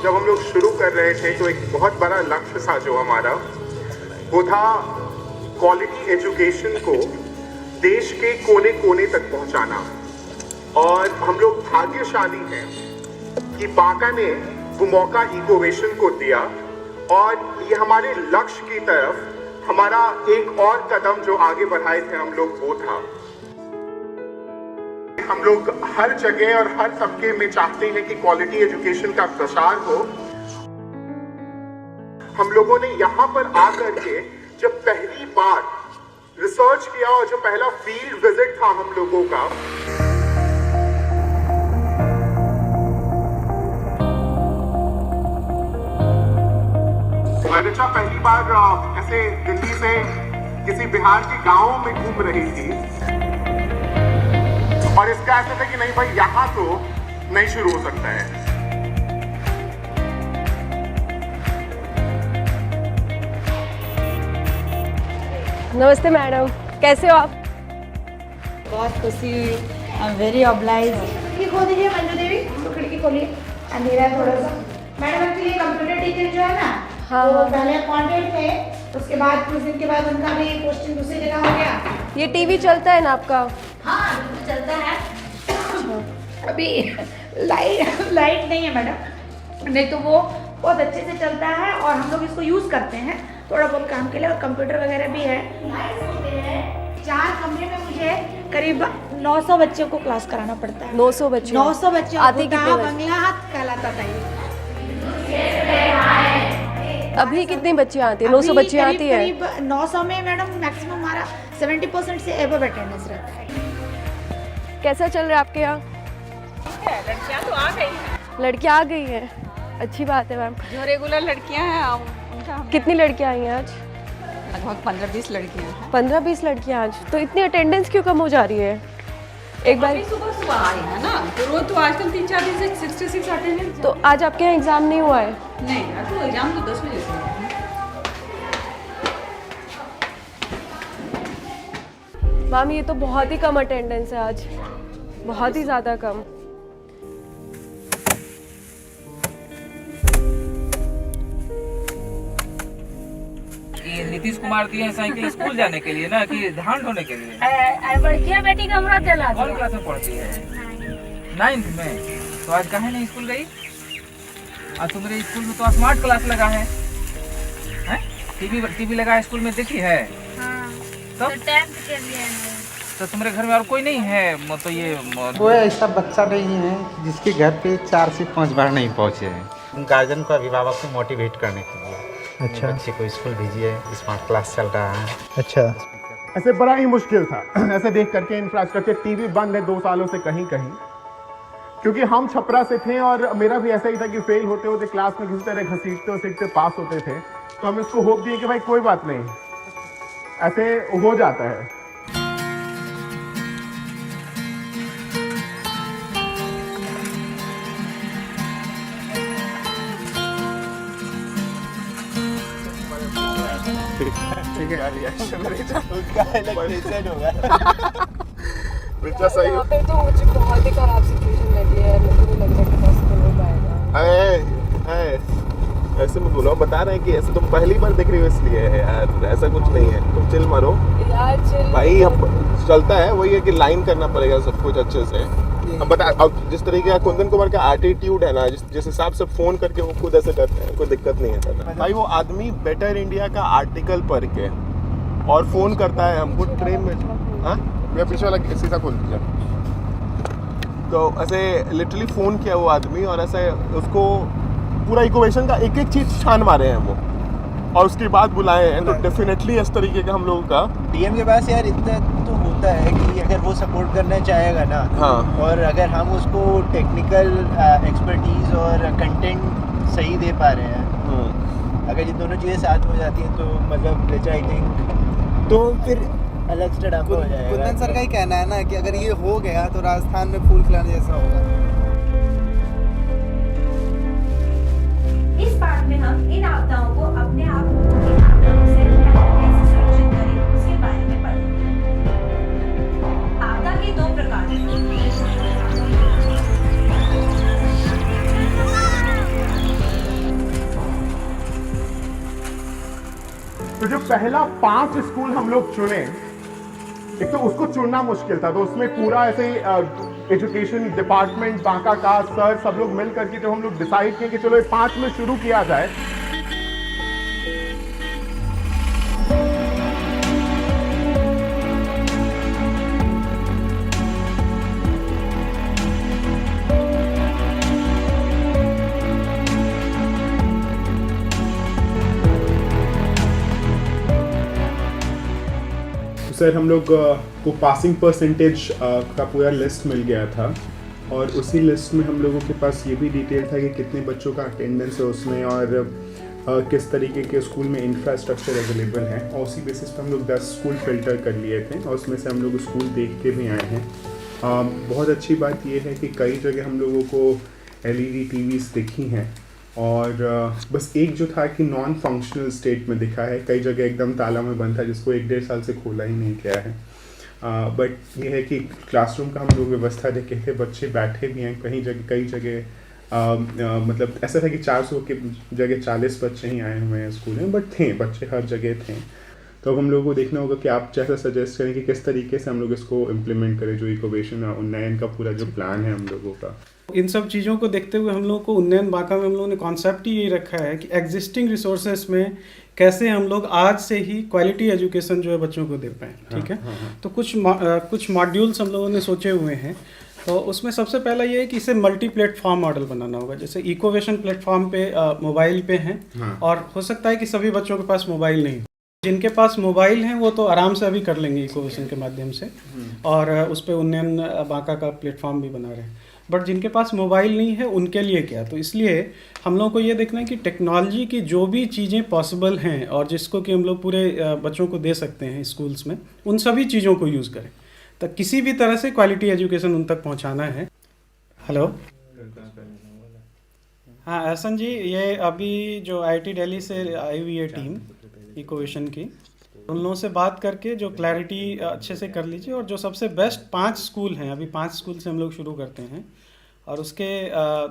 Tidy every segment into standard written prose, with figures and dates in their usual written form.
जब हम लोग शुरू कर रहे थे तो एक बहुत बड़ा लक्ष्य था जो हमारा, वो था क्वालिटी एजुकेशन को देश के कोने कोने तक पहुंचाना। और हम लोग भाग्यशाली हैं कि बांका ने वो मौका इकोवेशन को दिया और ये हमारे लक्ष्य की तरफ हमारा एक और कदम जो आगे बढ़ाए थे हम लोग, वो था हम लोग हर जगह और हर तबके में चाहते हैं कि क्वालिटी एजुकेशन का प्रसार हो। हम लोगों ने यहाँ पर आकर के जब पहली बार रिसर्च किया और जो पहला फील्ड विजिट था हम लोगों का, ऋचा पहली बार ऐसे दिल्ली से किसी बिहार के गांव में घूम रही थी और इसका ऐसा था कि नहीं भाई यहाँ तो नहीं शुरू हो सकता है। नमस्ते मैडम, कैसे हो आप? बहुत खुशी हुई, आई एम वेरी ऑब्लाइज। खिड़की खोल दीजिए मंजू देवी, तो खिड़की खोलिए, अंधेरा है थोड़ा सा। मैडम एक्चुअली कंप्यूटर टीचर जो है ना, हाँ, वो पहले अपॉइंटेड थे, उसके बाद कुछ दिन के बाद उनका भी पोस्टिंग दूसरी जगह हो गया। ये टीवी चलता है ना आपका? हाँ बिल्कुल चलता है। अभी लाइट नहीं है मैडम, नहीं तो वो बहुत अच्छे से चलता है और हम लोग इसको यूज़ करते हैं थोड़ा बहुत काम के लिए, और कंप्यूटर वगैरह भी है। 4 कमरे में मुझे करीब 900 बच्चों को क्लास कराना पड़ता है। 900 बच्चे? 900 बच्चों आते को कितने बच्चे? बंगला हाथ कहलाता था ये। अभी कितनी बच्चियाँ आती है? 900 बच्चियाँ आती है? करीब 900 में मैडम मैक्सिमम हमारा 70% से एबव अटेंडेंस रहता है। कैसा चल रहा है आपके यहाँ? लड़कियां तो आ गई हैं, लड़कियाँ आ गई हैं, अच्छी बात है मैम। जो रेगुलर लड़कियां हैं उनका कितनी लड़कियाँ आई हैं आज? लगभग 15-20 लड़कियां हैं। 15-20 लड़कियाँ आज? तो इतनी अटेंडेंस क्यों कम हो जा रही है? एक बार सुबह आई है ना, तो रोज तो आजकल 3-4 दिन से 66 अटेंडेंस। तो आज आपके यहाँ एग्ज़ाम नहीं हुआ है? नहीं, तो एग्जाम तो 10 बजे से है। मैम ये तो बहुत ही कम अटेंडेंस है आज, बहुत ही ज़्यादा कम। नीतीश कुमार दिए हैं साइकिल स्कूल जाने के लिए ना, कि धान ढोने के लिए? बड़किया बेटी का हमरा दिला कौन क्लास में पढ़ती है? 9th में। तो आज काहे नहीं स्कूल गई? आज तुम्हारे स्कूल में तो स्मार्ट क्लास लगा है, हैं? टीवी लगा है स्कूल में, देखी है? तो तो तुम्हारे घर में और कोई नहीं है? मतलब ये कोई ऐसा बच्चा नहीं है जिसके घर पे 4 से 5 बार नहीं पहुंचे हैं। गार्जियन को, अभिभावक को मोटिवेट करने के लिए अच्छा, बच्चे को स्कूल भेजिए, स्मार्ट क्लास चल रहा है। अच्छा। ऐसे बड़ा ही मुश्किल था ऐसे देख करके इंफ्रास्ट्रक्चर। टीवी बंद है 2 सालों से कहीं कहीं, क्योंकि हम छपरा से थे और मेरा भी ऐसा ही था कि फेल होते होते क्लास में किसी तरह घसीटते पास होते थे। तो हम इसको होप दिए कि भाई कोई बात नहीं, ऐसे हो जाता है। ठीक है, रिचा सही हो। तो मुझे बहुत ही खराब सिचुएशन लगी है, मुझे नहीं लग रहा कि पॉसिबल हो पाएगा। ऐसे मत बोलो, बता रहे हैं कि ऐसे तुम पहली बार देख रही हो इसलिए है यार, ऐसा कुछ नहीं है। तुम चिल मारो यार, चिल भाई, हम चलता है वही है कि लाइन करना पड़ेगा सब कुछ अच्छे से। अब बता, अब जिस तरीके का कुंदन कुमार का एटीट्यूड है ना, जिस हिसाब से फोन करके वो खुद ऐसे करते हैं, कोई दिक्कत नहीं है भाई। वो आदमी बेटर इंडिया का आर्टिकल पढ़ के और फोन करता है हमको ट्रेन में। हाँ, मैं पीछे वाला शीशा खोल दीजिए। तो ऐसे लिटरली फोन किया वो आदमी और ऐसे उसको पूरा इक्वेशन का एक एक चीज छान मारे हैं वो, और उसके बाद बुलाए हैं। तो डेफिनेटली इस तरीके का हम लोगों का डीएम के पास यार इतना तो होता है कि अगर वो सपोर्ट करना चाहेगा ना, हाँ, और अगर हम उसको टेक्निकल एक्सपर्टीज और कंटेंट सही दे पा रहे हैं, अगर ये दोनों चीज़ें साथ हो जाती हैं तो मतलब विच आई थिंक तो फिर अलग स्टैंड हो जाएगा। कुंदन सर का ही कहना है ना कि अगर ये हो गया तो राजस्थान में फूल खिलाने जैसा होगा। इस पाठ में हम इन आपदाओं को अपने आप इन आपदाओं से कैसे सुरक्षित करें उसके बारे में पढ़ेंगे। आपदा के 2 प्रकार हैं। पहला 5 स्कूल हम लोग चुने, एक तो उसको चुनना मुश्किल था, तो उसमें पूरा ऐसे एजुकेशन डिपार्टमेंट, बांका का सर सब लोग मिल करके जब हम लोग डिसाइड किए कि चलो ये 5 में शुरू किया जाए। सर हम लोग को पासिंग परसेंटेज का पूरा लिस्ट मिल गया था, और उसी लिस्ट में हम लोगों के पास ये भी डिटेल था कि कितने बच्चों का अटेंडेंस है उसमें, और किस तरीके के स्कूल में इंफ्रास्ट्रक्चर अवेलेबल है, और उसी बेसिस पर हम लोग 10 स्कूल फिल्टर कर लिए थे, और उसमें से हम लोग स्कूल देख के भी आए हैं। बहुत अच्छी बात यह है कि कई जगह हम लोगों को LED TVs दिखी हैं, और बस एक जो था कि नॉन फंक्शनल स्टेट में दिखा है, कई जगह एकदम ताला में बंद था जिसको 1-1.5 साल से खोला ही नहीं गया है। बट ये है कि क्लासरूम का हम लोग व्यवस्था देखे थे, बच्चे बैठे भी हैं, कई जगह मतलब ऐसा था कि 400 के जगह 40 बच्चे ही आए हुए हैं स्कूल में, बट थे बच्चे हर जगह थे। तो अब हम लोगों को देखना होगा कि आप जैसा सजेस्ट करें कि किस तरीके से हम लोग इसको इम्प्लीमेंट करें, जो इकोवेशन उन्नयन का पूरा जो प्लान है हम लोगों का। इन सब चीज़ों को देखते हुए हम लोग को उन्नयन बांका में हम लोगों ने कॉन्सेप्ट ही यही रखा है कि एग्जिस्टिंग रिसोर्सेज में कैसे हम लोग आज से ही क्वालिटी एजुकेशन जो है बच्चों को दे पाएँ। ठीक है, तो कुछ मॉड्यूल्स हम लोगों ने सोचे हुए हैं। तो उसमें सबसे पहला ये है कि इसे मल्टी प्लेटफॉर्म मॉडल बनाना होगा। जैसे इकोवेशन प्लेटफॉर्म पे मोबाइल पे हैं, और हो सकता है कि सभी बच्चों के पास मोबाइल नहीं, जिनके पास मोबाइल हैं वो तो आराम से अभी कर लेंगे इकोवेशन के माध्यम से, और उस पर उन्नयन बांका का प्लेटफॉर्म भी बना रहे हैं। बट जिनके पास मोबाइल नहीं है उनके लिए क्या, तो इसलिए हम लोग को ये देखना है कि टेक्नोलॉजी की जो भी चीज़ें पॉसिबल हैं और जिसको कि हम लोग पूरे बच्चों को दे सकते हैं स्कूल्स में, उन सभी चीज़ों को यूज़ करें, तो किसी भी तरह से क्वालिटी एजुकेशन उन तक पहुंचाना है। हेलो, हाँ एहसन जी, ये अभी जो IIT दिल्ली से आई हुई है टीम इकोवेशन की, उन लोगों से बात करके जो क्लैरिटी अच्छे से कर लीजिए, और जो सबसे बेस्ट 5 स्कूल हैं, अभी 5 स्कूल से हम लोग शुरू करते हैं, और उसके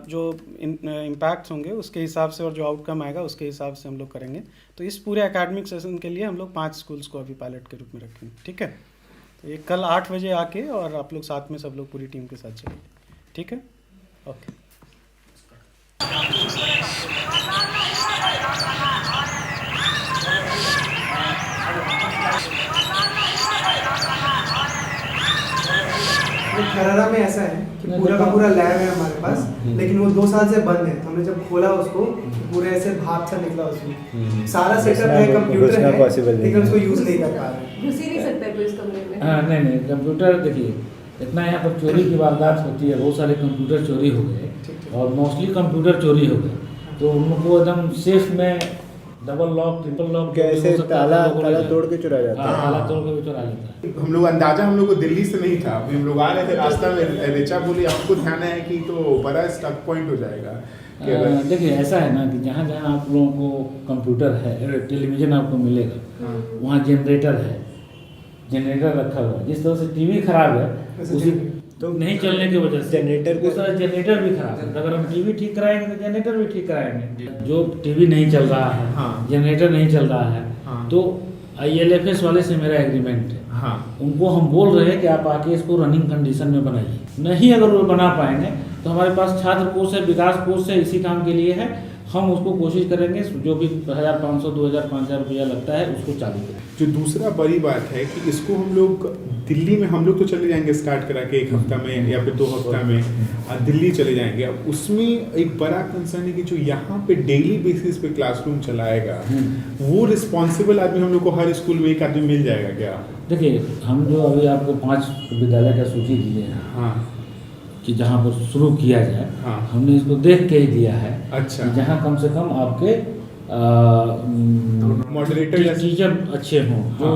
जो इम्पैक्ट्स होंगे उसके हिसाब से और जो आउटकम आएगा उसके हिसाब से हम लोग करेंगे। तो इस पूरे एकेडमिक सेशन के लिए हम लोग 5 स्कूल्स को अभी पायलट के रूप में रखेंगे। ठीक है, तो ये कल 8 बजे आके और आप लोग साथ में सब लोग पूरी टीम के साथ चलेंगे। ठीक है, ओके। खरारा में ऐसा है कि पूरा का पूरा लैब है हमारे पास, लेकिन वो 2 साल से बंद है। हमने जब खोला उसको पूरे ऐसे भाप सा निकला उसमें, सारा सेटअप है, कंप्यूटर है, लेकिन उसको यूज नहीं कर पा रहे। घुस ही नहीं सकता कोई इस कमरे में। हाँ नहीं, कंप्यूटर देखिए इतना यहाँ पर चोरी की वारदात होती है, बहुत सारे कंप्यूटर चोरी हो गए, और मोस्टली कंप्यूटर चोरी हो गए, तो उनको एकदम सेफ में डबल लॉक ट्रिपल लॉक कैसे ताला तोड़ के चुरा जाता है। ताला तोड़ के भी चुरा लेता है। हम लोग अंदाजा हम लोग को दिल्ली से नहीं था, हम लोग आ रहे थे रास्ता में, रिचा बोली आपको ध्यान है कि तो बड़ा स्टक पॉइंट हो जाएगा। देखिए ऐसा है ना कि जहाँ जहाँ आप लोगों को कंप्यूटर है, टेलीविज़न आपको मिलेगा, वहाँ जनरेटर है, जनरेटर रखा हुआ है। जिस तरह से टीवी खराब है उसी तो नहीं चलने की वजह से जनरेटर भी खराब है। अगर हम टीवी ठीक कराएंगे तो जनरेटर भी ठीक कराएंगे। जो टीवी नहीं चल रहा है, जनरेटर नहीं चल रहा है, तो ILFS वाले से मेरा एग्रीमेंट है, उनको हम बोल रहे हैं कि आप आके इसको रनिंग कंडीशन में बनाइए। नहीं अगर वो बना पाएंगे तो हमारे पास छात्र कोष है, विकास कोष है, इसी काम के लिए है। हम उसको कोशिश करेंगे जो भी 1500, 2000, 5000 रुपया लगता है उसको चालू करें। जो दूसरा बड़ी बात है कि इसको हम लोग दिल्ली में, हम लोग तो चले जाएंगे स्टार्ट करा के 1 हफ्ता में या फिर 2 हफ्ता में दिल्ली चले जाएंगे। अब उसमें एक बड़ा कंसर्न है कि जो यहाँ पे डेली बेसिस पे क्लासरूम चलाएगा वो रिस्पॉन्सिबल आदमी हम लोग को हर स्कूल में एक आदमी मिल जाएगा क्या? देखिए हम जो अभी आपको 5 विद्यालय का सूची दिए हैं कि जहाँ पर शुरू किया जाए, हमने इसको देख के ही दिया है। अच्छा, जहाँ कम से कम आपके मॉडरेटर टीचर अच्छे हों, जो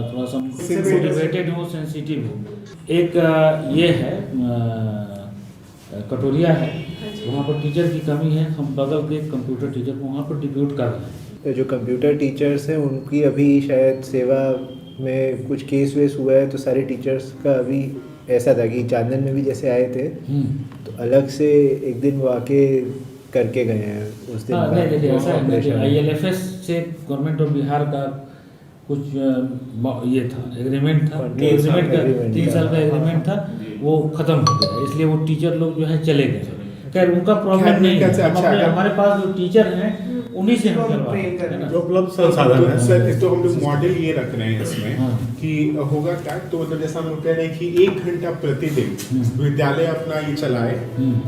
थोड़ा सा मोटिवेटेड हो, सेंसिटिव हो। एक ये है कटोरिया है, वहाँ पर टीचर की कमी है, हम बगल के कंप्यूटर टीचर को वहाँ पर डिप्यूट कर रहे हैं। जो कंप्यूटर टीचर्स हैं उनकी अभी शायद सेवा में कुछ केस वेस हुआ है, तो सारे टीचर्स का अभी ऐसा था कि चांदन में भी जैसे आए थे तो अलग से एक दिन वो आके करके गए हैं उस दिन। नहीं देखिए ऐसा है कि ILFS से गवर्नमेंट ऑफ बिहार का कुछ ये था, एग्रीमेंट था, 3 साल का एग्रीमेंट था, वो ख़त्म हो गया, इसलिए वो टीचर लोग जो है चले गए। खैर उनका प्रॉब्लम नहीं है, हमारे पास जो टीचर हैं उन्हीं से हम करवाते हैं। जो उपलब्ध संसाधन है सर, तो हम लोग मॉडल ये रख रहे हैं इसमें कि होगा क्या, तो मतलब जैसा हम लोग कह रहे हैं कि 1 घंटा प्रतिदिन विद्यालय अपना ये चलाए,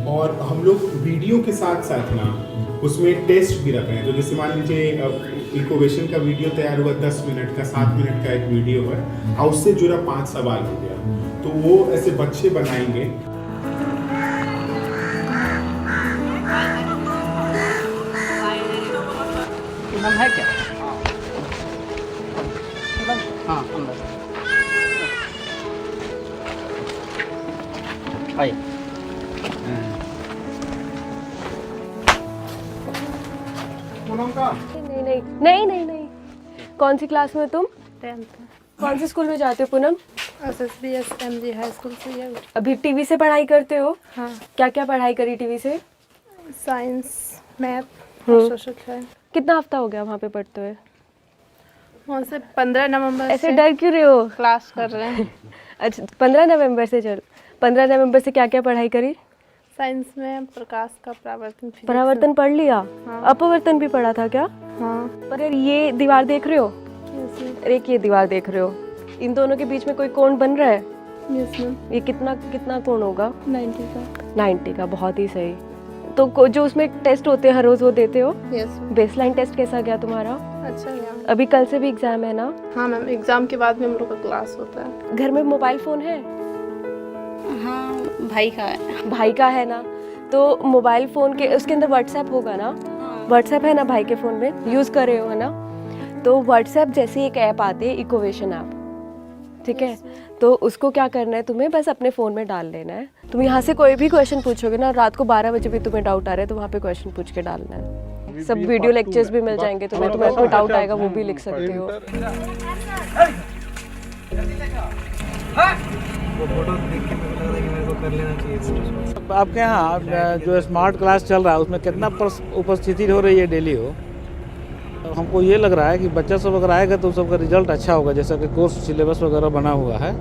और हम लोग वीडियो के साथ साथ ना उसमें टेस्ट भी रख रहे हैं। तो जैसे मान लीजिए इकोवेशन का वीडियो तैयार हुआ 10 मिनट का, 7 मिनट का एक वीडियो है, और उससे जुड़ा 5 सवाल हो गया, तो वो ऐसे बच्चे बनाएंगे। है क्या? हाँ अंदर आइए। नहीं। कौन सी क्लास में तुम? 10th। कौन से स्कूल में जाते हो Poonam? SSBS MG high school से है। अभी टीवी से पढ़ाई करते हो? हाँ। क्या क्या पढ़ाई करी टीवी से? साइंस, मैथ और सोशल साइंस। कितना हफ्ता हो गया वहाँ पे पढ़ते हुए? वहाँ से 15 नवंबर ऐसे डर क्यों रहे हो? क्लास कर रहे हैं। अच्छा 15 नवंबर से 15 नवंबर से क्या क्या पढ़ाई करी? साइंस में प्रकाश का परावर्तन। परावर्तन पढ़ लिया? हाँ। अपवर्तन भी पढ़ा था क्या? हाँ। पर यार ये दीवार देख रहे हो? एक ये दीवार देख रहे हो, इन दोनों के बीच में कोई कोण बन रहा है? Yes ma'am. ये कितना कोण होगा? 90 का। 90 का, बहुत ही सही। तो जो उसमें टेस्ट होते हैं हर रोज वो देते हो? यस। बेसलाइन टेस्ट कैसा गया तुम्हारा? अच्छा गया। अभी कल से भी एग्जाम है ना? हाँ मैम, एग्जाम के बाद में हम लोग का क्लास होता है। घर में मोबाइल फोन है? हाँ भाई का है। भाई का है ना, तो मोबाइल फोन के उसके अंदर व्हाट्सएप होगा ना? व्हाट्सएप है ना भाई के फोन में? यूज कर रहे हो है ना? तो व्हाट्सएप जैसे एक ऐप आती है, इकोवेशन ऐप, ठीक है? तो उसको क्या करना है, तुम्हें बस अपने फ़ोन में डाल लेना है। तुम यहाँ से कोई भी क्वेश्चन पूछोगे ना, रात को 12 बजे भी तुम्हें डाउट आ रहा है तो वहाँ पे क्वेश्चन पूछ के डालना है। सब वीडियो लेक्चर्स भी मिल जाएंगे तुम्हें कोई डाउट आएगा वो भी लिख सकते हो। आपके यहाँ जो स्मार्ट क्लास चल रहा है उसमें कितना उपस्थिति हो रही है डेली हो? हमको ये लग रहा है कि बच्चा सब अगर आएगा तो सबका रिजल्ट अच्छा होगा, जैसा कि कोर्स सिलेबस वगैरह बना हुआ है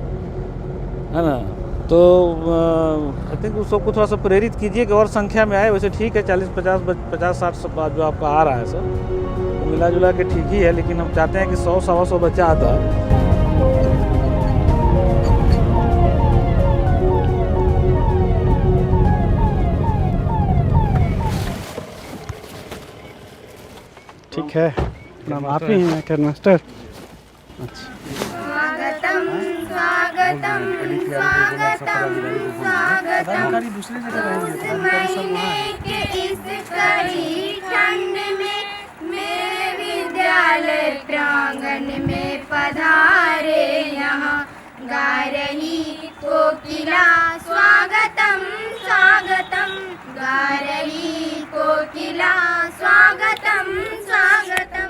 ना? तो आई थिंक उस सबको थोड़ा सा प्रेरित कीजिए कि और संख्या में आए। वैसे ठीक है 40-50-60 सब जो आपका आ रहा है सर, वो मिला जुला के ठीक ही है, लेकिन हम चाहते हैं कि 100-125 बच्चा आता है। ठीक है, नाम आप ही हैं क्या मास्टर? अच्छा। स्वागतम स्वागतम स्वागतम स्वागतम उस महीने के इस कड़ी ठंड में मेरे विद्यालय प्रांगण में पधारे, यहाँ गा रही कोकिला स्वागतम स्वागतम, गा रही कोकिला स्वागतम स्वागतम।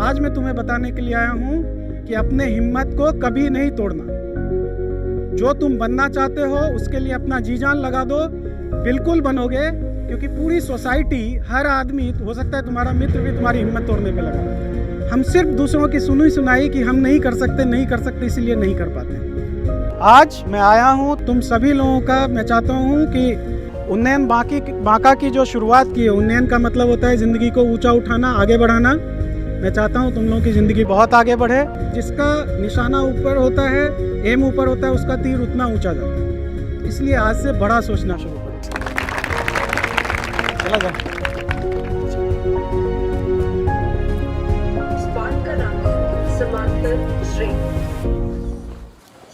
आज मैं तुम्हें बताने के लिए आया हूँ कि अपने हिम्मत को कभी नहीं तोड़ना। जो तुम बनना चाहते हो उसके लिए अपना जी जान लगा दो, बिल्कुल बनोगे, क्योंकि पूरी सोसाइटी, हर आदमी, हो सकता है तुम्हारा मित्र भी तुम्हारी हिम्मत तोड़ने पे लगा है। हम सिर्फ दूसरों की सुनी सुनाई कि हम नहीं कर सकते इसीलिए नहीं कर पाते। आज मैं आया हूँ तुम सभी लोगों का, मैं चाहता हूँ कि उन्नयन बांका की जो शुरुआत की है, उन्नयन का मतलब होता है ज़िंदगी को ऊंचा उठाना, आगे बढ़ाना। मैं चाहता हूँ तुम लोगों की ज़िंदगी बहुत आगे बढ़े। जिसका निशाना ऊपर होता है, एम ऊपर होता है, उसका तीर उतना ऊंचा जाता है। इसलिए आज से बड़ा सोचना शुरू करो। चला जाओ। समांतर श्रेणी,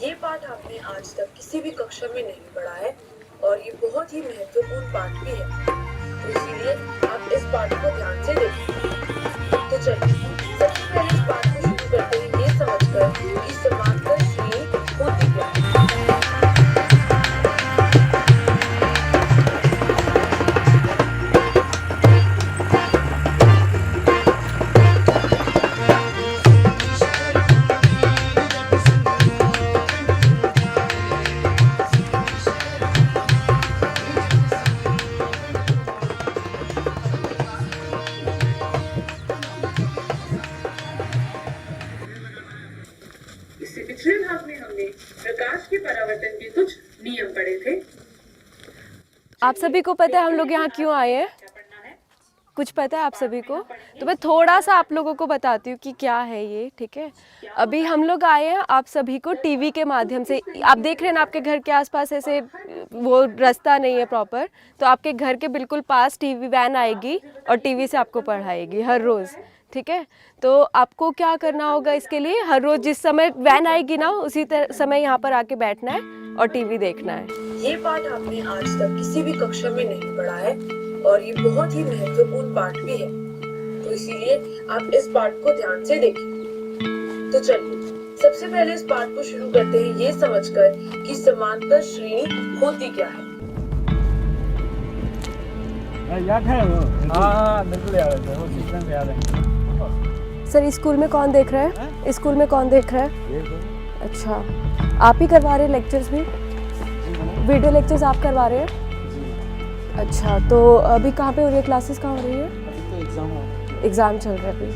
ये पाठ आपने आज तक किसी भी कक्षा में नहीं पढ़ा है और ये बहुत ही महत्वपूर्ण पाठ भी है, तो इसीलिए आप इस पाठ को ध्यान से देखें। तो चलिए सबसे पहले इस पाठ को शुरू करते हैं ये समझकर कि समांतर श्रेणी होती क्या है। इससे पिछले भाग में हमने प्रकाश के परावर्तन के कुछ नियम पढ़े थे। आप सभी को पता है हम लोग यहाँ क्यों आए हैं? कुछ पता है आप सभी को? तो मैं थोड़ा सा आप लोगों को बताती हूँ कि क्या है ये, ठीक है? अभी हम लोग आए हैं आप सभी को टीवी के माध्यम से। आप देख रहे हैं ना आपके घर के आसपास ऐसे वो रास्ता नहीं है प्रॉपर, तो आपके घर के बिल्कुल पास टीवी वैन आएगी और टीवी से आपको पढ़ाएगी हर रोज़, ठीक है? तो आपको क्या करना होगा इसके लिए? हर रोज़ जिस समय वैन आएगी ना उसी समय यहाँ पर आके बैठना है और टीवी देखना है। ये पाठ आपने आज तक किसी भी कक्षा में नहीं पढ़ा है और ये बहुत ही महत्वपूर्ण पाठ भी है, तो इसीलिए आप इस पाठ को ध्यान से देखें। तो चलिए सबसे पहले इस पाठ को शुरू करते हैं ये समझकर कि समांतर श्रेणी होती क्या है। याद है वो? हाँ बिल्कुल याद है, वो सिस्टम से याद है। सर स्कूल में कौन देख रहा है? स्कूल में कौन देख रहा है? अच्छा, आप ही करवा रहे हैं लेक्चर्स भी? वीडियो लेक्चर्स आप करवा रहे हैं? अच्छा, तो अभी कहाँ पे हो रही है क्लासेस? कहाँ हो रही है? अभी तो एग्जाम हो रहा है। एग्ज़ाम चल रहा है अभी।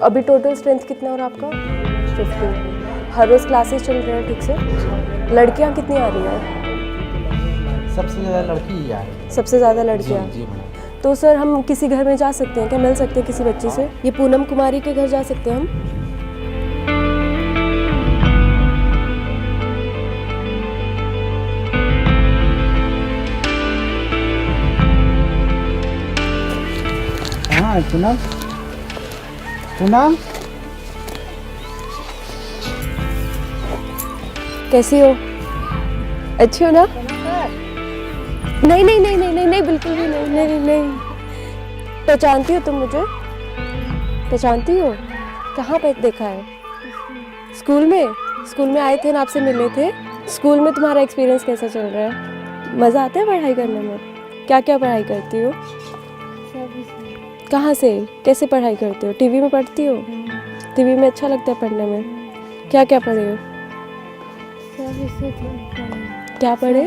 अभी टोटल स्ट्रेंथ कितना हो रहा है आपका? 50। हर रोज़ क्लासेस चल रहे हैं ठीक से? लड़कियाँ कितनी आ रही हैं? सबसे ज़्यादा लड़की ही आ रही है। सबसे ज़्यादा लड़कियाँ? जी मैडम। तो सर हम किसी घर में जा सकते हैं क्या? मिल सकते हैं किसी बच्चे से? ये पूनम कुमारी के घर जा सकते हैं हम? हाँ पूनम, पूनम कैसी हो? अच्छी हो ना? नहीं नहीं नहीं नहीं नहीं नहीं बिल्कुल भी नहीं नहीं नहीं। पहचानती हो तुम मुझे? पहचानती हो? कहाँ पे देखा है? स्कूल में? स्कूल में आए थे ना, आपसे मिले थे। स्कूल में तुम्हारा एक्सपीरियंस कैसा चल रहा है? मज़ा आता है पढ़ाई करने में? क्या क्या पढ़ाई करती हो? कहाँ से? कैसे पढ़ाई करते हो? टीवी में पढ़ती हो? टीवी में अच्छा लगता है पढ़ने में? क्या क्या पढ़े हो? क्या पढ़े?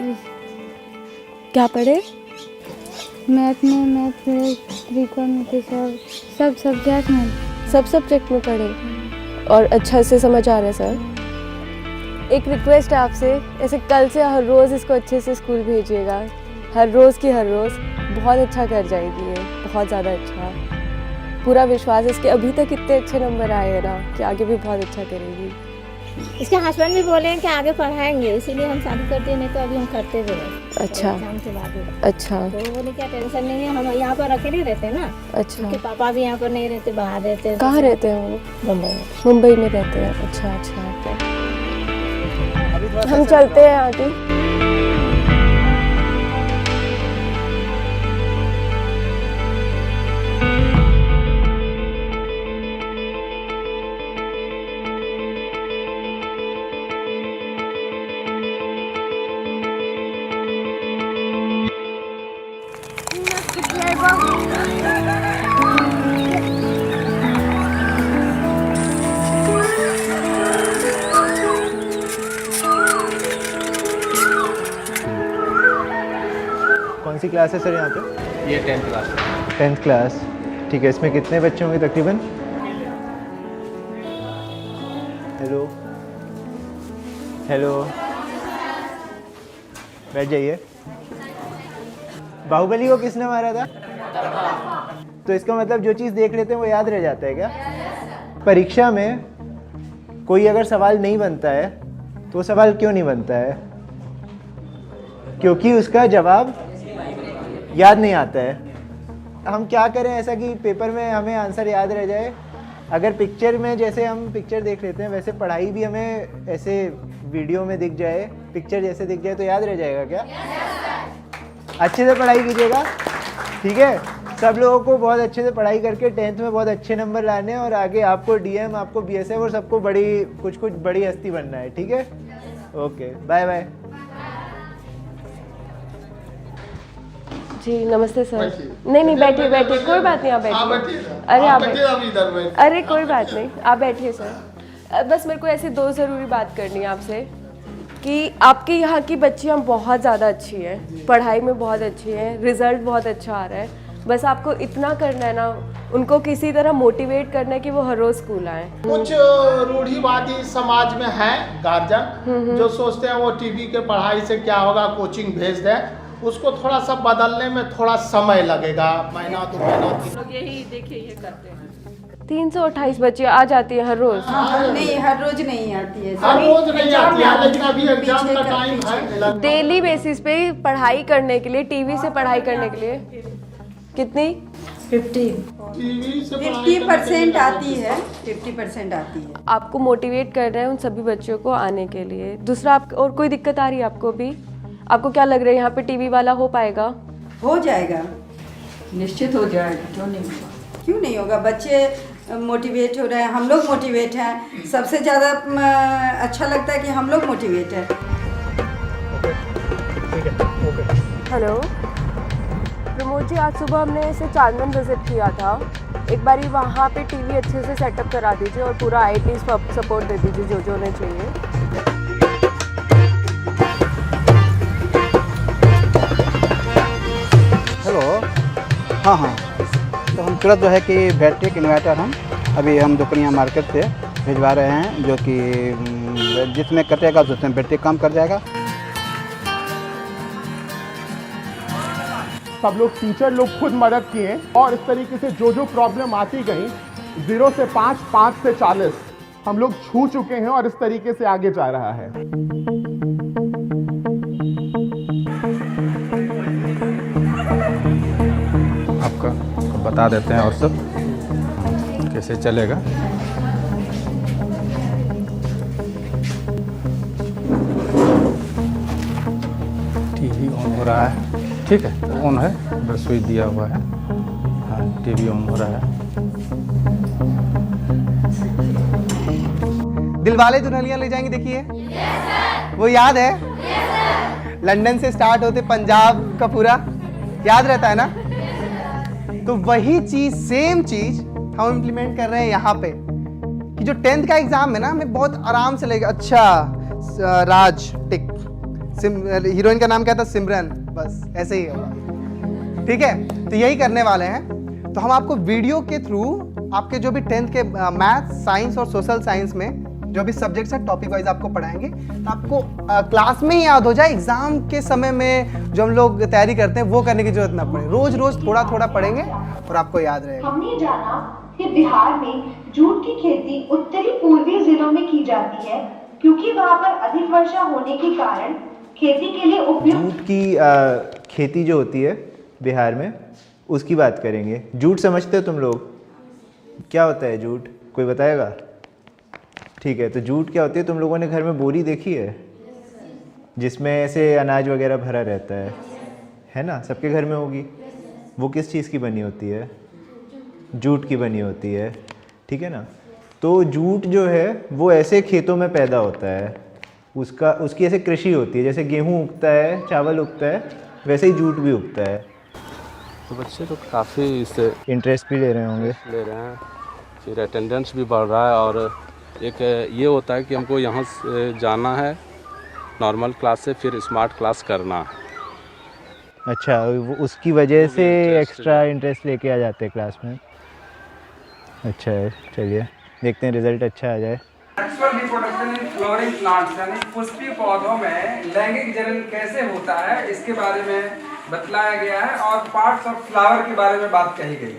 क्या पढ़े? मैथ में त्रिकोणमिति सब सब्जेक्ट में। सब सब्जेक्ट में पढ़े और अच्छा से समझ आ रहा है सर? एक रिक्वेस्ट है आपसे, ऐसे कल से हर रोज़ इसको अच्छे से स्कूल भेजिएगा। हर रोज़ की हर रोज़ बहुत अच्छा कर जाएगी ये, बहुत ज़्यादा अच्छा। पूरा विश्वास है इसके, अभी तक इतने अच्छे नंबर आए हैं ना कि आगे भी बहुत अच्छा करेगी। इसके हस्बैंड भी बोले हैं कि आगे पढ़ाएंगे, इसीलिए हम शादी करते हैं, नहीं तो अभी हम करते हुए। अच्छा। एग्जाम के बाद। अच्छा। तो वो बोले क्या टेंशन नहीं है, हम यहाँ पर अकेले रहते हैं ना। अच्छा। उनके पापा भी यहाँ पर नहीं रहते, बाहर रहते हैं। कहाँ रहते हैं वो? मुंबई में। मुंबई में रहते हैं। अच्छा अच्छा। हम चलते हैं आगे। कौन सी क्लास है सर यहाँ पे? ये 10th क्लास। 10th क्लास, ठीक है। इसमें कितने बच्चे होंगे तकरीबन? हेलो हेलो, बैठ जाइए। बाहुबली को किसने मारा था? तो इसका मतलब जो चीज़ देख लेते हैं वो याद रह जाता है क्या? परीक्षा में कोई अगर सवाल नहीं बनता है तो वो सवाल क्यों नहीं बनता है? क्योंकि उसका जवाब याद नहीं आता है। हम क्या करें ऐसा कि पेपर में हमें आंसर याद रह जाए? अगर पिक्चर में जैसे हम पिक्चर देख लेते हैं वैसे पढ़ाई भी हमें ऐसे वीडियो में दिख जाए, पिक्चर जैसे दिख जाए तो याद रह जाएगा क्या? अच्छे से पढ़ाई कीजिएगा, ठीक है? सब लोगों को बहुत अच्छे से पढ़ाई करके 10th में बहुत अच्छे नंबर लाने हैं और आगे आपको डीएम, आपको बीएसएफ और सबको कुछ बड़ी हस्ती बनना है, ठीक है? Okay, bye bye. जी नमस्ते सर। नहीं नहीं बैठिए बैठिए, कोई बात नहीं, आप बैठिए। अरे आप बैठिए, अरे कोई बात नहीं, आप बैठिए सर। बस मेरे को ऐसे दो ज़रूरी बात करनी है आपसे कि आपके यहाँ की बच्चियाँ बहुत ज़्यादा अच्छी हैं, पढ़ाई में बहुत अच्छी हैं, रिज़ल्ट बहुत अच्छा आ रहा है बस आपको इतना करना है ना, उनको किसी तरह मोटिवेट करना है कि वो हर रोज स्कूल आए। कुछ रूढ़िवादी समाज में है गार्जियन जो सोचते हैं वो टीवी के पढ़ाई से क्या होगा, कोचिंग भेज दें, उसको थोड़ा सा बदलने में थोड़ा समय लगेगा, महीना 2 महीना। लोग यही देखिए ये करते हैं। 328 बच्चे आ जाती है हर रोज? नहीं, हर रोज नहीं आती है, हर रोज नहीं आती है, लेकिन अभी एग्जाम का टाइम है। डेली बेसिस पे पढ़ाई करने के लिए, टीवी से पढ़ाई करने के लिए कितनी? 50% आती है, 50% आती है। आपको मोटिवेट कर रहे हैं उन सभी बच्चों को आने के लिए। दूसरा, आप और कोई दिक्कत आ रही है आपको भी? आपको क्या लग रहा है यहाँ पे टीवी वाला हो पाएगा? हो जाएगा, निश्चित हो जाएगा, क्यों नहीं होगा, क्यों नहीं होगा। बच्चे मोटिवेट हो रहे हैं, हम लोग मोटिवेट हैं, सबसे ज़्यादा अच्छा लगता है कि हम लोग मोटिवेट हैं। हेलो प्रमोद जी, आज सुबह हमने ऐसे चांदन विजिट किया था, एक बारी वहाँ पे टीवी अच्छे से सेटअप करा दीजिए और पूरा IT सपोर्ट दे दीजिए जो उन्हें चाहिए। हेलो, हाँ, तो हम तुरंत जो है कि बैटरी इन्वर्टर अभी हम दुपनिया मार्केट से भिजवा रहे हैं, जो कि जिसमें कटेगा उसमें बैटरी कम कर जाएगा। सब लोग टीचर लोग खुद मदद किए और इस तरीके से जो प्रॉब्लम आती गई 0 से 5, 5 से 40 हम लोग छू चुके हैं और इस तरीके से आगे जा रहा है। आपका बता देते हैं और सब कैसे चलेगा। टीवी ऑन हो रहा है, ठीक है, ऑन है, बस स्विच दिया हुआ है। हाँ, टीवी ऑन हो रहा है। दिलवाले दुल्हनिया ले जाएंगे, देखिए वो याद है? लंदन से स्टार्ट होते पंजाब का पूरा याद रहता है ना? तो वही चीज, सेम चीज हम इम्प्लीमेंट कर रहे हैं यहाँ पे कि जो 10th का एग्जाम है ना, हमें बहुत आराम से लेगा। अच्छा, राज टिक, हीरोइन का नाम क्या था? सिमरन, बस ऐसे ही होगा, ठीक है। तो यही करने वाले हैं। तो हम आपको वीडियो के थ्रू आपके जो भी 10th के मैथ, साइंस और सोशल साइंस में जो भी सब्जेक्ट्स है टॉपिक वाइज आपको पढ़ाएंगे, तो आपको क्लास में ही याद हो जाए। एग्जाम के समय में जो हम लोग तैयारी करते हैं वो करने की जरूरत ना पड़े। रोज रोज थोड़ा थोड़ा पढ़ेंगे और आपको याद रहेगा। हमने जाना कि बिहार में जूट की खेती उत्तरी पूर्वी जिलों में की जाती है, क्योंकि वहाँ पर अधिक वर्षा होने के कारण खेती के लिए उपयुक्त जूट की खेती जो होती है बिहार में, उसकी बात करेंगे। जूट समझते हो तुम लोग? क्या होता है जूट, कोई बताएगा? ठीक है, तो जूट क्या होती है? तुम लोगों ने घर में बोरी देखी है जिसमें ऐसे अनाज वगैरह भरा रहता है ना? सबके घर में होगी। वो किस चीज़ की बनी होती है? जूट की बनी होती है, ठीक है ना? तो जूट जो है वो ऐसे खेतों में पैदा होता है, उसकी ऐसे कृषि होती है। जैसे गेहूँ उगता है, चावल उगता है, वैसे ही जूट भी उगता है। तो बच्चे तो काफ़ी इससे इंटरेस्ट भी ले रहे होंगे, ले रहे हैं, फिर अटेंडेंस भी बढ़ रहा है। और एक ये होता है कि हमको यहाँ से जाना है नॉर्मल क्लास से, फिर स्मार्ट क्लास करना है। अच्छा, उसकी वजह से एक्स्ट्रा इंटरेस्ट लेके आ जाते हैं क्लास में। अच्छा है, चलिए देखते हैं रिजल्ट अच्छा आ जाए। Sexual reproduction in flooring plants, यानी पुष्पीय पौधों में लैंगिक जनन कैसे होता है, इसके बारे में बतलाया गया है और पार्ट्स ऑफ फ्लावर के बारे में बात कही गई है।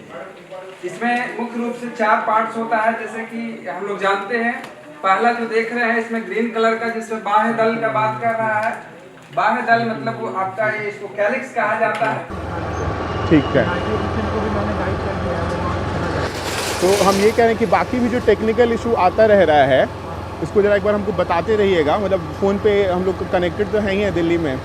इसमें मुख्य रूप से 4 पार्ट्स होता है, जैसे कि हम लोग जानते हैं। पहला जो देख रहे हैं इसमें ग्रीन कलर का, जिसमें बाह्य दल का बात कर रहा है। बाह्य दल मतलब वो आपका ये, इसको कैलिक्स कहा जाता है। ठीक है, तो हम ये कह रहे हैं कि बाकी भी जो टेक्निकल इशू आता रह रहा है, इसको जरा एक बार हमको बताते रहिएगा। मतलब फ़ोन पे हम लोग कनेक्टेड तो हैं ही हैं दिल्ली में,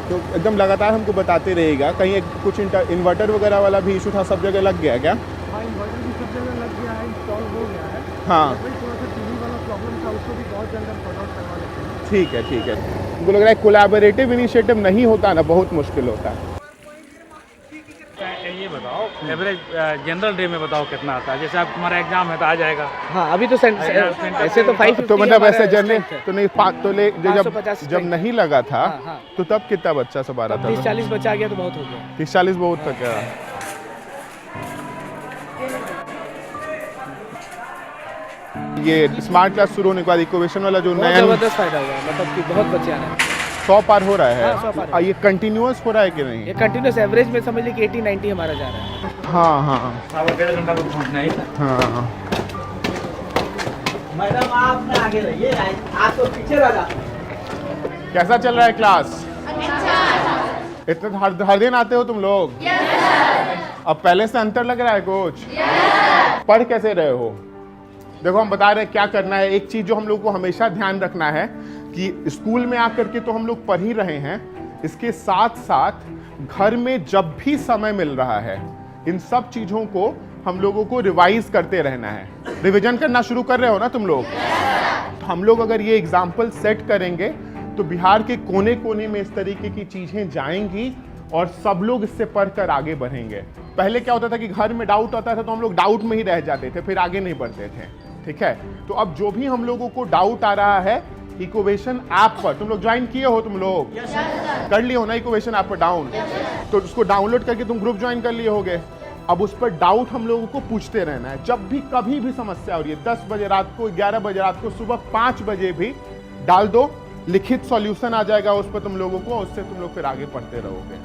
तो एकदम लगातार हमको बताते रहिएगा। कहीं कुछ इन्वर्टर वगैरह वाला भी इशू था, सब जगह लग गया क्या? हाँ, इन्वर्टर भी सब जगह लग गया है, इंस्टॉल हो गया है। हाँ, थोड़ा सा टीवी वाला प्रॉब्लम था, उसको भी बहुत जल्द हम सॉर्ट आउट करवा लेते हैं। ठीक है, ठीक है। हमको लग रहा है कोलैबोरेटिव इनिशिएटिव नहीं होता ना, बहुत मुश्किल होता है। ये बताओ एवरेज जनरल डे में बताओ कितना आता है? जैसे आप तुम्हारा एग्जाम है तो आ जाएगा। हाँ, अभी तो ऐसे तो 550 तो मतलब ऐसे जर्नी तो नहीं, तो ले जब नहीं लगा था, हाँ। तो तब कितना बच्चा सब आ रहा था? 30-40 बच्चा आ गया तो बहुत हो गया। 30-40 बहुत था क्या? ये स्मार्ट क्लास शुरू होने के बाद इकोवेशन वाला जो बहुत नया ज़बरदस्त फायदा हुआ, मतलब कि बहुत बच्चे आ रहे हैं। 100 पार हो रहा है। हाँ, 100 पार। और ये कंटिन्यूअस हो रहा है कि नहीं? ये कंटिन्यूस एवरेज में समझ लीजिए 80-90 हमारा जा रहा है। हाँ हाँ हाँ। मैडम आप ना आगे रहिए, आप तो पीछे रह जाते। कैसा चल रहा है क्लास? इतना हर दिन आते हो तुम लोग? अब पहले से अंतर लग रहा है कुछ? पढ़ कैसे रहे हो? देखो हम बता रहे हैं क्या करना है। एक चीज जो हम लोग को हमेशा ध्यान रखना है कि स्कूल में आकर के तो हम लोग पढ़ ही रहे हैं, इसके साथ साथ घर में जब भी समय मिल रहा है इन सब चीजों को हम लोगों को रिवाइज करते रहना है। रिवीजन करना शुरू कर रहे हो ना तुम लोग? तो हम लोग अगर ये एग्जाम्पल सेट करेंगे तो बिहार के कोने कोने में इस तरीके की चीजें जाएंगी और सब लोग इससे पढ़कर आगे बढ़ेंगे। पहले क्या होता था कि घर में डाउट आता था तो हम लोग डाउट में ही रह जाते थे, फिर आगे नहीं बढ़ते थे। ठीक है, तो अब जो भी हम लोगों को डाउट आ रहा है इकोवेशन ऐप पर, तुम लोग ज्वाइन किए हो? तुम लोग कर लिए हो ना इकोवेशन ऐप पर डाउन? तो उसको डाउनलोड करके तुम ग्रुप ज्वाइन कर लिए होगे। अब उस पर डाउट हम लोगों को पूछते रहना है। जब भी कभी भी समस्या हो रही है, 10 बजे रात को, 11 बजे रात को, सुबह 5 बजे भी डाल दो, लिखित सॉल्यूशन आ जाएगा उस पर तुम लोगों को, उससे तुम लोग फिर आगे पढ़ते रहोगे।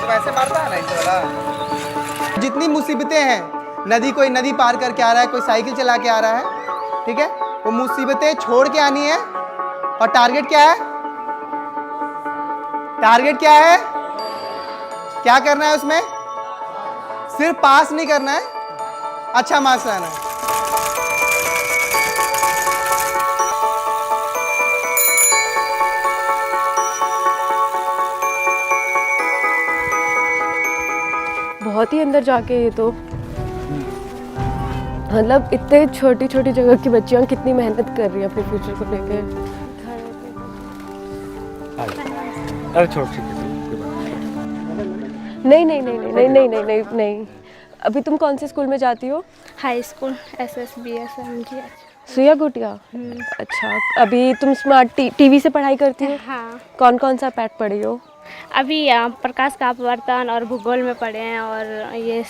वैसे मारता है ना इस वाला। जितनी मुसीबतें हैं, नदी कोई नदी पार करके आ रहा है, कोई साइकिल चला के आ रहा है, ठीक है, वो मुसीबतें छोड़ के आनी है। और टारगेट क्या है? टारगेट क्या है? क्या करना है उसमें? सिर्फ पास नहीं करना है, अच्छा मार्क्स लाना है। बहुत ही अंदर जाके ये तो मतलब इतने छोटी छोटी जगह की बच्चियां कितनी मेहनत कर रही हैं अपने फ्यूचर को लेकर। अरे छोड़ नहीं नहीं नहीं नहीं नहीं नहीं नहीं नहीं नहीं। अभी तुम कौन से स्कूल में जाती हो? High school SSBSMG। सुया गुटिया। अच्छा, अभी तुम स्मार्ट टीवी से पढ़ाई करती हो? हाँ। कौन कौन सा पैट पढ़ी हो? अभी प्रकाश का अपवर्तन और भूगोल में पढ़े हैं, और ये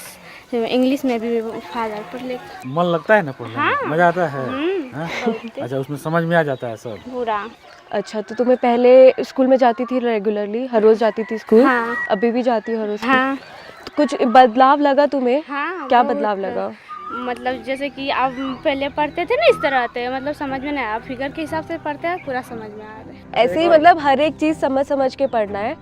इंग्लिश में भी फादर पर लिख। मन लगता है ना पढ़ने में? हाँ। मजा आता है? हाँ? अच्छा, उसमें समझ में आ जाता है सब पूरा। अच्छा, तो तुम्हें पहले स्कूल में जाती थी रेगुलरली, हर रोज जाती थी स्कूल? हाँ। अभी भी जाती हो हर रोज? हाँ। तो कुछ बदलाव लगा तुम्हें? हाँ, क्या बदलाव लगा? मतलब जैसे कि आप पहले पढ़ते थे ना इस तरह से, मतलब समझ में नहीं आया, फिगर के हिसाब से पढ़ते हैं, पूरा समझ में आ रहा है। ऐसे ही मतलब हर एक चीज़ समझ समझ के पढ़ना है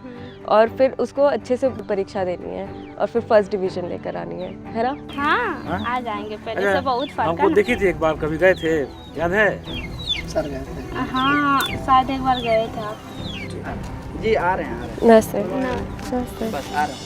और फिर उसको अच्छे से परीक्षा देनी है और फिर फर्स्ट डिवीजन लेकर आनी है ना? हाँ, आ जाएंगे। पहले से बहुत फर्क हमको है। देखी थी एक बार, कभी गए थे, याद है? सर गए थे। हाँ, शायद एक बार गए थे आप। जी आ रहे हैं। नमस्ते। नमस्ते। बस आ रहे हैं।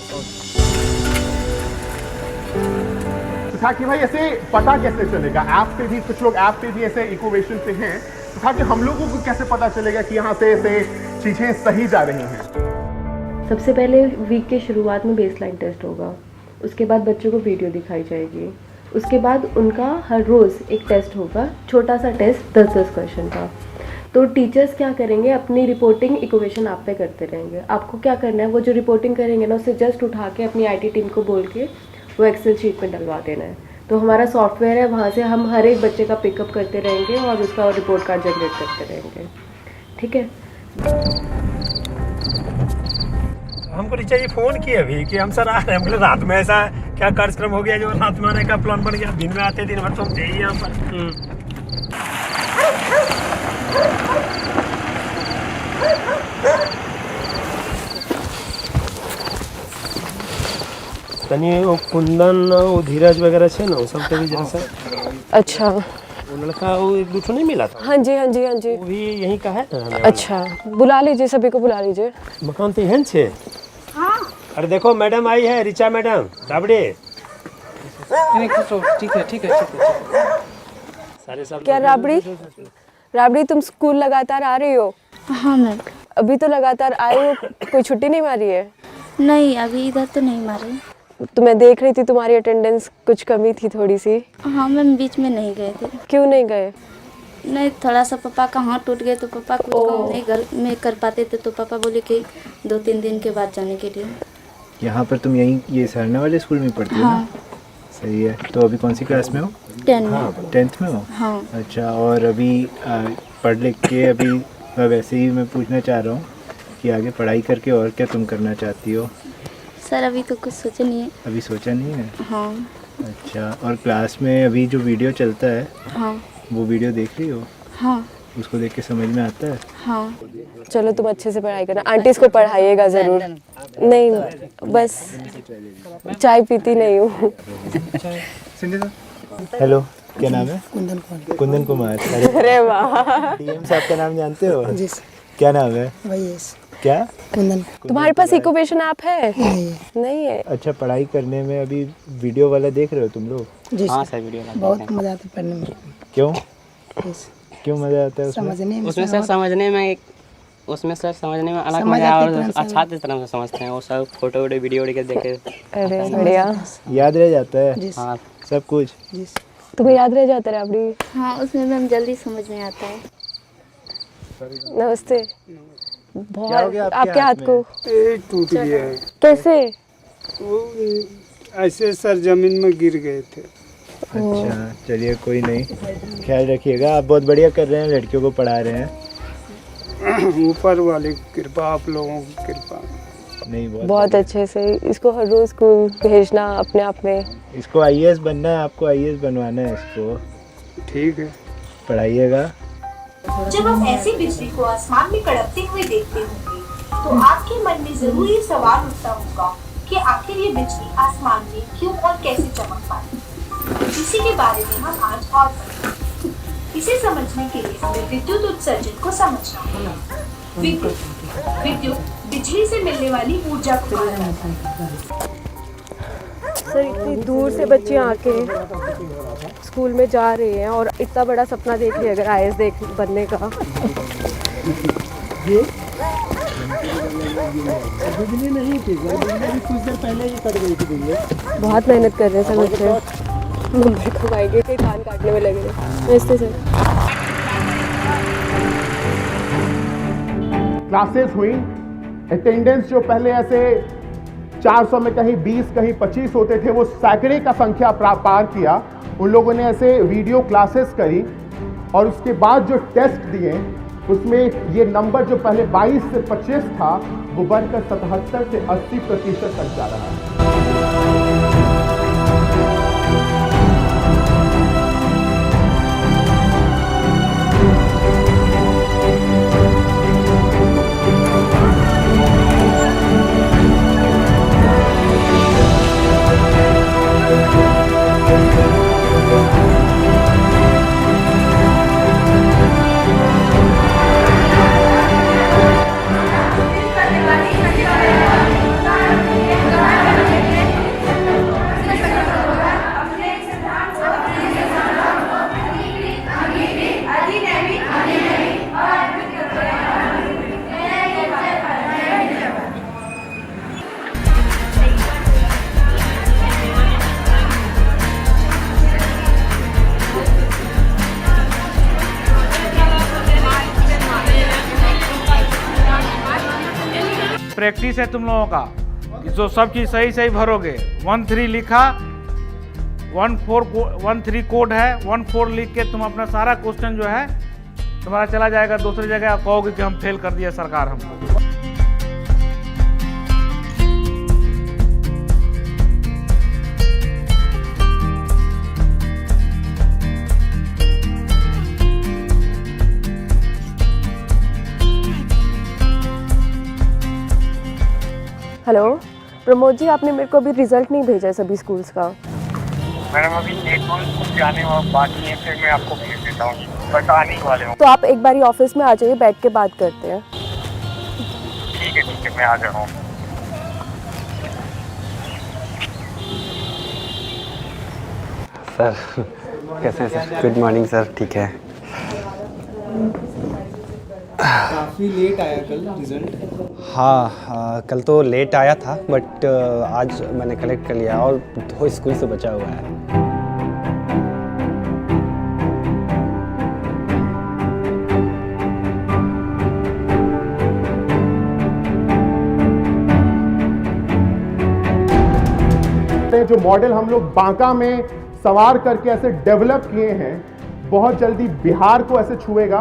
था कि भाई ऐसे पता कैसे चलेगा? ऐप पे भी कुछ लोग ऐप पे भी ऐसे इकोवेशन पे हैं, तो था कि हम लोगों को कैसे पता चलेगा कि यहाँ से ऐसे चीज़ें सही जा रही हैं? सबसे पहले वीक के शुरुआत में बेसलाइन टेस्ट होगा, उसके बाद बच्चों को वीडियो दिखाई जाएगी, उसके बाद उनका हर रोज़ एक टेस्ट होगा, छोटा सा टेस्ट 10-10 क्वेश्चन का। तो टीचर्स क्या करेंगे, अपनी रिपोर्टिंग इकोवेशन आप पे करते रहेंगे। आपको क्या करना है, वो जो रिपोर्टिंग करेंगे ना उसे जस्ट उठा के अपनी IT टीम को बोल के वो एक्सेल शीट में डलवा देना है। तो हमारा सॉफ्टवेयर है, वहाँ से हम हर एक बच्चे का पिकअप करते रहेंगे और उसका रिपोर्ट कार्ड जनरेट करते रहेंगे। ठीक है? हमको ऋचा जी फ़ोन किए अभी कि हम सर आ रहे हैं। बोले रात में ऐसा क्या कार्यक्रम हो गया जो रात में आने का प्लान बन गया? दिन में आते, दिन भर तो हम थे ही यहाँ पर। तनी वो कुंदन वो धीरज वगैरह छे ना, सब भी जैसा। अच्छा, वो लड़का वो एक दूसरा नहीं मिला था? हाँ जी हाँ जी हाँ जी, वो भी यहीं का है ना। अच्छा, बुला लीजिए, सभी को बुला लीजिए। मकान तो यहीं छे। हाँ। अरे देखो मैडम आई है, ऋचा मैडम राबड़ी। ठीक है ठीक है। सारे साल क्या राबड़ी तुम स्कूल लगातार आ रही हो? हाँ मैम। अभी तो लगातार आए हो, कोई छुट्टी नहीं मारी है? नहीं, अभी इधर तो नहीं मारे। तो मैं देख रही थी तुम्हारी अटेंडेंस कुछ कमी थी थोड़ी सी। हाँ मैम, बीच में नहीं गए थे। क्यों नहीं गए? नहीं, थोड़ा सा पापा का हाथ टूट गए तो पापा कुछ काम नहीं घर में कर पाते थे, तो पापा बोले कि 2-3 दिन के बाद जाने के लिए। यहाँ पर तुम यहीं ये सरना वाले स्कूल में पढ़ती हो हाँ। ना? सही है। तो अभी कौन सी क्लास में हो? 10th में हो? हाँ। अच्छा, और अभी पढ़ लिख के अभी वैसे ही मैं पूछना चाह रहा हूँ कि आगे पढ़ाई करके और क्या तुम करना चाहती हो? सर अभी तो कुछ सोचा नहीं है। अभी सोचा नहीं है? हाँ। अच्छा, और क्लास में अभी जो वीडियो चलता है हाँ। वो वीडियो देख रही हो? हाँ। उसको देख के समझ में आता है? हाँ। चलो तुम अच्छे से पढ़ाई करना, आंटी को पढ़ाइएगा ज़रूर। नहीं, बस चाय पीती नहीं हूँ। हेलो, क्या नाम है? कुंदन कुमार। अरे वाह। डीएम साहब का नाम जानते हो? जी। क्या नाम है? क्या? कुंदन। तुम्हारे पास इकोवेशन ऐप है? नहीं है। अच्छा, पढ़ाई करने में अभी वीडियो वाला देख रहे हो तुम लोग? जी सर, वीडियो बहुत मजा आता है पढ़ने में। क्यों? क्यों मजा आता है उसमें? उसमें सर समझने में अलग मजा और अच्छा तरह से समझते हैं वो सब। फोटो वीडियो देख के। अरे बढ़िया। याद रह जाता है? हाँ, सब कुछ। तुम्हें याद रह जाता है अपनी? हाँ, उसमें मैम जल्दी समझ में आता है। नमस्ते। बहुत आपके हाथ को टूट गया है। कैसे? वो ऐसे सर जमीन में गिर गए थे। अच्छा, चलिए कोई नहीं, ख्याल रखिएगा। आप बहुत बढ़िया कर रहे हैं, लड़कियों को पढ़ा रहे हैं। ऊपर वाली कृपा, आप लोगों की कृपा। नहीं, बहुत अच्छे से इसको हर रोज स्कूल भेजना अपने आप में। इसको आईएएस बनना है, आपको आईएएस बनवाना है इसको। ठीक है, पढ़ाइएगा। जब आप ऐसी बिजली को आसमान में कड़कते हुए देखते होंगे तो आपके मन में जरूर ये सवाल उठता होगा कि आखिर ये बिजली आसमान में क्यों और कैसे चमक पाती। इसी के बारे में हम आज और पढ़ेंगे। इसे समझने के लिए हमें विद्युत उत्सर्जन को समझना होगा। विद्युत बिजली से मिलने वाली ऊर्जा को कहलाता है। सर इतनी दूर से बच्चे आके स्कूल में जा रहे हैं और इतना बड़ा सपना देख लिया अगर आईएएस बनने का। बिजली नहीं थी, बिजली कुछ देर पहले ही कट गई थी बिजली। बहुत मेहनत कर रहे हैं सब बच्चे। मुंबई को आएंगे कहीं धान काटने में लगे रहे। ऐसे सर क्लासेस हुई, अटेंडेंस जो पहले ऐसे 400 में कहीं 20 कहीं 25 होते थे वो सैकड़े का संख्या पार किया। उन लोगों ने ऐसे वीडियो क्लासेस करी और उसके बाद जो टेस्ट दिए उसमें ये नंबर जो पहले 22 से 25 था वो बढ़कर 77 से 80% तक जा रहा है। प्रैक्टिस है तुम लोगों का कि जो सब चीज़ सही सही भरोगे। 13 लिखा, 13 कोड है, 14 लिख के तुम अपना सारा क्वेश्चन जो है तुम्हारा चला जाएगा दूसरी जगह। आप कहोगे कि हम फेल कर दिया सरकार हमको। हेलो प्रमोद जी, आपने मेरे को अभी रिजल्ट नहीं भेजा है सभी स्कूल्स का। मैडम अभी एक दो स्कूल जाने और बाकी है, फिर मैं आपको भेज देता हूँ, बट आने ही वाले हूँ। तो आप एक बारी ऑफिस में आ जाइए, बैठ के बात करते हैं। ठीक है मैं आ जा रहा हूँ। सर कैसे हैं सर? Good morning sir. ठीक है काफ़ी लेट आया कल रिजल्ट। हाँ, कल तो लेट आया था बट आज मैंने कलेक्ट कर लिया और 2 स्कूल से बचा हुआ है। जो मॉडल हम लोग बांका में सवार करके ऐसे डेवलप किए हैं, बहुत जल्दी बिहार को ऐसे छुएगा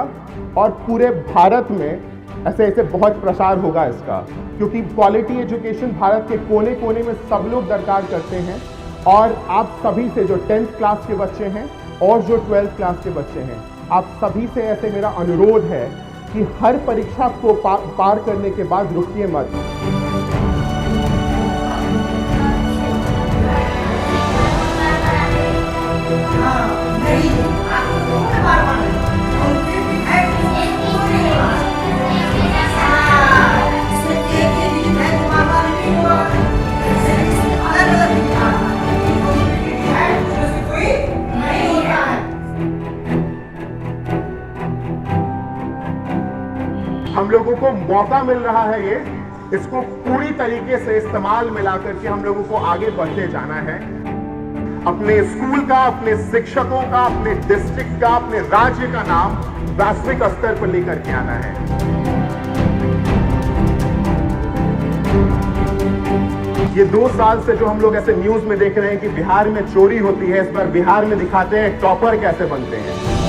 और पूरे भारत में ऐसे ऐसे बहुत प्रसार होगा इसका, क्योंकि क्वालिटी एजुकेशन भारत के कोने कोने में सब लोग दरकार करते हैं। और आप सभी से जो 10th क्लास के बच्चे हैं और जो 12th क्लास के बच्चे हैं, आप सभी से ऐसे मेरा अनुरोध है कि हर परीक्षा को पार करने के बाद रुकिए मत। हम लोगों को मौका मिल रहा है, ये इसको पूरी तरीके से इस्तेमाल मिला करके हम लोगों को आगे बढ़ते जाना है। अपने स्कूल का, अपने शिक्षकों का, अपने डिस्ट्रिक्ट का, अपने राज्य का नाम वैश्विक स्तर पर लेकर के आना है। ये 2 साल से जो हम लोग ऐसे न्यूज में देख रहे हैं कि बिहार में चोरी होती है, इस बार बिहार में दिखाते हैं टॉपर कैसे बनते हैं।